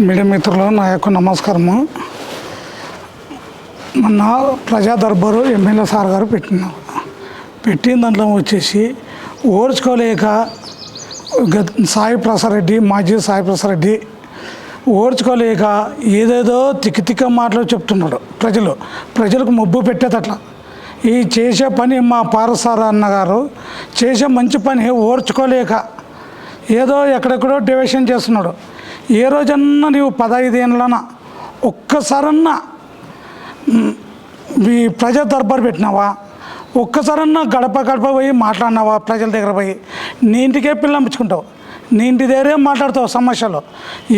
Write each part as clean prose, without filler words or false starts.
Media మిత్రులు నా యొక్క నమస్కారము. మొన్న ప్రజా దర్బారు ఎమ్మెల్యే సార్ గారు పెట్టిన దాంట్లో వచ్చేసి ఓర్చుకోలేక సాయి ప్రసాద్ రెడ్డి, మాజీ సాయి ప్రసాద్ రెడ్డి ఓర్చుకోలేక ఏదేదో తిక్క మాటలు చెప్తున్నాడు. ప్రజలకు మొబ్బు పెట్టేదట్లా ఈ చేసే పని మా పారసార అన్నగారు చేసే మంచి పని ఓర్చుకోలేక ఏదో ఎక్కడెక్కడో డివిషన్ చేస్తున్నాడు. ఏ రోజన్నా నీవు 15 ఏళ్ళన ఒక్కసారన్నా ఈ ప్రజా దర్బారు పెట్టినావా? ఒక్కసారన్నా గడప పోయి మాట్లాడినావా? ప్రజల దగ్గర పోయి నీ ఇంటికే పిల్లంపించుకుంటావు, నీ ఇంటి దగ్గరే మాట్లాడతావు సమస్యలు.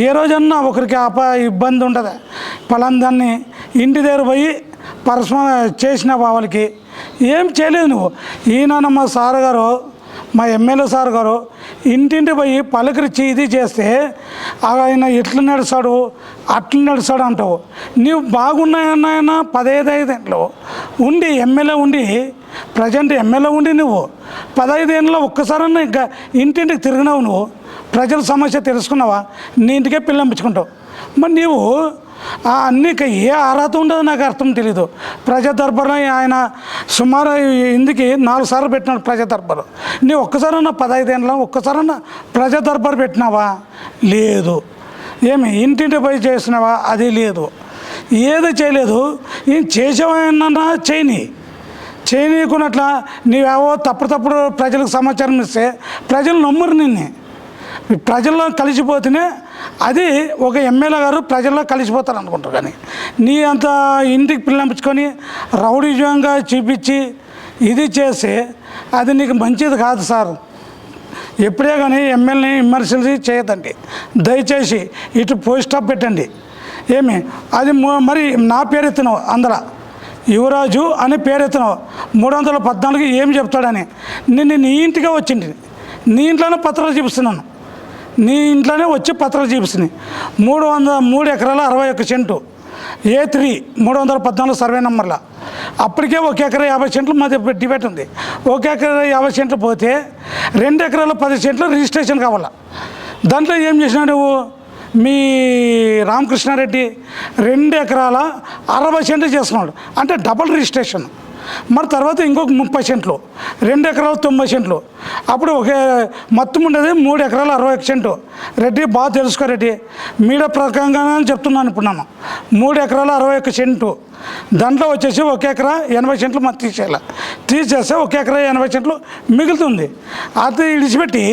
ఏ రోజన్నా ఒకరికి ఇబ్బంది ఉంటుంది పలాందాన్ని ఇంటి దగ్గర పోయి పరస్పరం చేసినావా? వాళ్ళకి ఏం చేయలేదు నువ్వు. ఈయన మా సార్ గారు, మా ఎమ్మెల్యే సార్ గారు ఇంటింటి పోయి పలకరించి ఇది చేస్తే ఆయన ఎట్లా నడుస్తాడు అట్లా నడుస్తాడు అంటావు. నీవు బాగున్నాయన్న 15 ఏళ్ళు ఉండి ఎమ్మెల్యే ఉండి ప్రజెంట్ ఎమ్మెల్యే ఉండి నువ్వు 15 ఏళ్ళలో ఒక్కసారన్నా ఇంకా ఇంటింటికి తిరిగినావు. నువ్వు ప్రజల సమస్య తెలుసుకున్నావా? నీ ఇంటికే పిల్లంపించుకుంటావు. మరి నీవు అన్నికి ఏ అర్హత ఉండదో నాకు అర్థం తెలీదు. ప్రజా దర్బారు ఆయన సుమారు ఇందుకి 4 సార్లు పెట్టినాడు ప్రజా దర్బారు. నీవు ఒక్కసారన్నా 15 ఏళ్ళలో ఒక్కసారన్నా ప్రజా దర్బారు పెట్టినావా? లేదు. ఏమి ఇంటింటి పోయి చేసినావా? అది లేదు. ఏది చేయలేదు. ఏం చేసేవన్నా చేయనీయకున్నట్లా నీవేవో తప్పుడు ప్రజలకు సమాచారం ఇస్తే ప్రజలు నమ్మరు నిన్ను. ప్రజల్లో కలిసిపోతేనే అది ఒక ఎమ్మెల్యే గారు ప్రజల్లో కలిసిపోతారు అనుకుంటారు. కానీ నీ అంత ఇంటికి పిల్లంపించుకొని రౌడీజంగా చూపించి ఇది చేస్తే అది నీకు మంచిది కాదు సార్. ఎప్పుడే కానీ ఎమ్మెల్యేని విమర్శలు చేయదండి. దయచేసి ఇటు పోస్ట్ స్టాప్ పెట్టండి. ఏమి అది మరి నా పేరు ఎత్తున్నావు, అందులో యువరాజు అని పేరు ఎత్తున్నావు. 314 ఏమి చెప్తాడని నిన్ను నీ ఇంటిగా వచ్చింది. నీ ఇంట్లోనే పత్రాలు చూపిస్తున్నాను. నీ ఇంట్లోనే వచ్చి పత్రాలు చూపిస్తున్నాయి. 3 ఎకరాల 61 సెంటు A3 314 సర్వే నెంబర్లో. అప్పటికే 1 ఎకరా 50 సెంట్లు మాది డిబేట్ ఉంది. 1 ఎకరా 50 సెంట్లు పోతే 2 ఎకరాల 10 సెంట్లు రిజిస్ట్రేషన్ కావాలా. దాంట్లో ఏం చేసినావు నువ్వు? మీ రామకృష్ణారెడ్డి 2 ఎకరాల 60 సెంట్లు చేసుకున్నాడు, అంటే డబుల్ రిజిస్ట్రేషన్. మరి తర్వాత ఇంకొక 30 సెంట్లు, 2 ఎకరాలు 90 సెంట్లు. అప్పుడు మొత్తం ఉండేది 3 ఎకరాల 61 సెంటు. రెడ్డి బాగా తెలుసుకో రెడ్డి, మీడియా ప్రకారంగానే చెప్తున్నాను ఇప్పుడు నేను. 3 ఎకరాల 61 సెంటు. దాంట్లో వచ్చేసి 1 ఎకరా 80 సెంట్లు మనం తీసేస్తే 1 ఎకరా 80 సెంట్లు మిగులుతుంది. అది విడిచిపెట్టి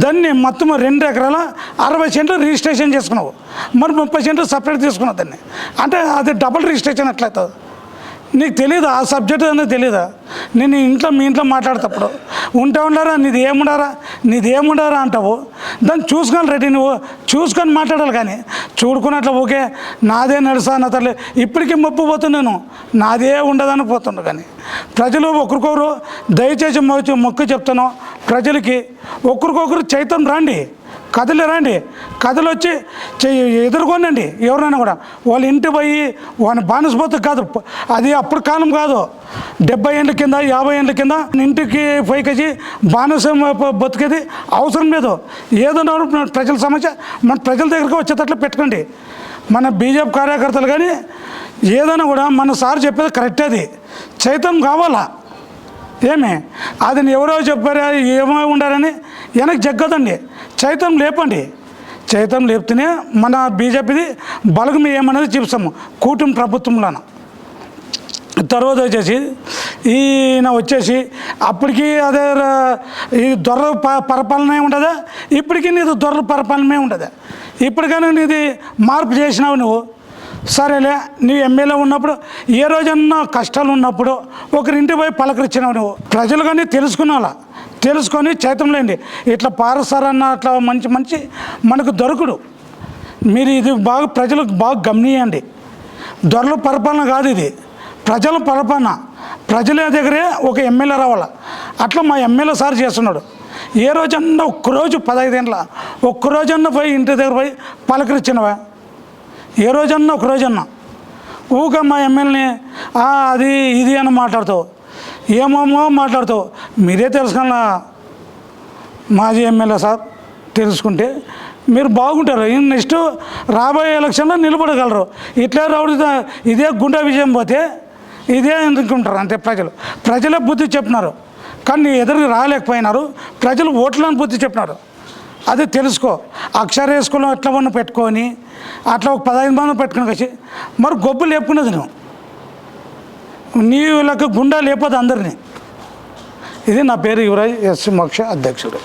దాన్ని మొత్తం 2 ఎకరాల 60 సెంట్లు రిజిస్ట్రేషన్ చేసుకున్నావు. మరి 30 సెంట్లు సపరేట్ తీసుకున్నావు దాన్ని, అంటే అది డబుల్ రిజిస్ట్రేషన్ ఎట్లయితుంది? నీకు తెలీదా? ఆ సబ్జెక్ట్ అనేది తెలీదా? నేను మీ ఇంట్లో మాట్లాడేటప్పుడు ఉండారా నీది ఏముండారా అంటావు. దాన్ని చూసుకోవాలి రెడ్డి, నువ్వు చూసుకొని మాట్లాడాలి. కానీ చూడుకున్నట్లు ఓకే నాదే నడుసా నా తల్లి ఇప్పటికీ మొప్పు పోతున్నాను, నాదే ఉండదని పోతుండు. కానీ ప్రజలు ఒకరికొకరు దయచేసి మొక్కు చెప్తాను. ప్రజలకి ఒకరికొకరు చైతన్యం రండి, రండి, కథలు వచ్చి ఎదుర్కొనండి. ఎవరైనా కూడా వాళ్ళ ఇంటి పోయి వాళ్ళని బానిసపోతే కాదు. అది అప్పుడు కాలం కాదు. 70 ఏళ్ళ కింద 50 ఏళ్ళ కింద ఇంటికి పైకొచ్చి బానిస బతికేది అవసరం లేదు. ఏదన్నా ప్రజల సమస్య మన ప్రజల దగ్గరకు వచ్చేటట్లు పెట్టుకోండి. మన బీజేపీ కార్యకర్తలు కానీ ఏదైనా కూడా మన సార్ చెప్పేది కరెక్ట్. అది చైతన్యం కావాలా. ఏమి అది ఎవరో చెప్పారా ఏమో ఉండారని వెనక్కి జగ్గదండి. చైతన్యం లేపండి. చైతన్యం లేపితేనే మన బీజేపీది బలగం ఏమనేది చూపిస్తాము కూటమి ప్రభుత్వంలోన. తర్వాత వచ్చేసి ఈయన వచ్చేసి అప్పటికి అదే ఈ దొర పరిపాలనే ఉండదా, ఇప్పటికీ నీది దొర పరిపాలనే ఉండదా. ఇప్పటికైనా నీది మార్పు చేసినావు నువ్వు. సరేలే, నీ ఎమ్మెల్యే ఉన్నప్పుడు ఏ రోజన్నా కష్టాలు ఉన్నప్పుడు ఒకరింటి పోయి పలకరించినావు నువ్వు. ప్రజలు కానీ తెలుసుకొని చైతన్యంలేండి. ఇట్లా పారసారన్న అట్లా మంచి మనకు దొరకడు. మీరు ఇది బాగా ప్రజలకు బాగా గమనియండి. దొరల పరిపాలన కాదు ఇది, ప్రజల పరిపాలన. ప్రజల దగ్గరే ఒక ఎమ్మెల్యే రావాల. అట్లా మా ఎమ్మెల్యే సార్ చేస్తున్నాడు. ఏ రోజన్నా ఒక్కరోజు 15 ఏళ్ళ ఒక్కరోజన్నా పోయి ఇంటి దగ్గర పోయి పలకరించినవా? ఏ రోజన్నా ఒక రోజన్నా ఊక మా ఎమ్మెల్యేని అది ఇది అని మాట్లాడుతావు, ఏమేమో మాట్లాడుతావు. మీరే తెలుసుకోవాలా మాజీ ఎమ్మెల్యే సార్. తెలుసుకుంటే మీరు బాగుంటారు. నెక్స్ట్ రాబోయే ఎలక్షన్లో నిలబడగలరు. ఇట్లా రావడం ఇదే గుండె విజయం పోతే ఇదే ఎందుకుంటారు అంటే ప్రజలే బుద్ధి చెప్పినారు, కానీ ఎదురు రాలేకపోయినారు. ప్రజలు ఓట్లను బుద్ధి చెప్పినారు. అది తెలుసుకో. అక్షర స్కూల్లో ఎట్లా ఉన్న పెట్టుకొని అట్లా ఒక 15 మంది పెట్టుకుని వచ్చి మరి గొబ్బు లేపుకున్నది నువ్వు. నీళ్ళకి గుండా లేకపోతే అందరినీ. ఇది నా పేరు యువరాజ్, ఎస్సీ మోక్ష అధ్యక్షుడు.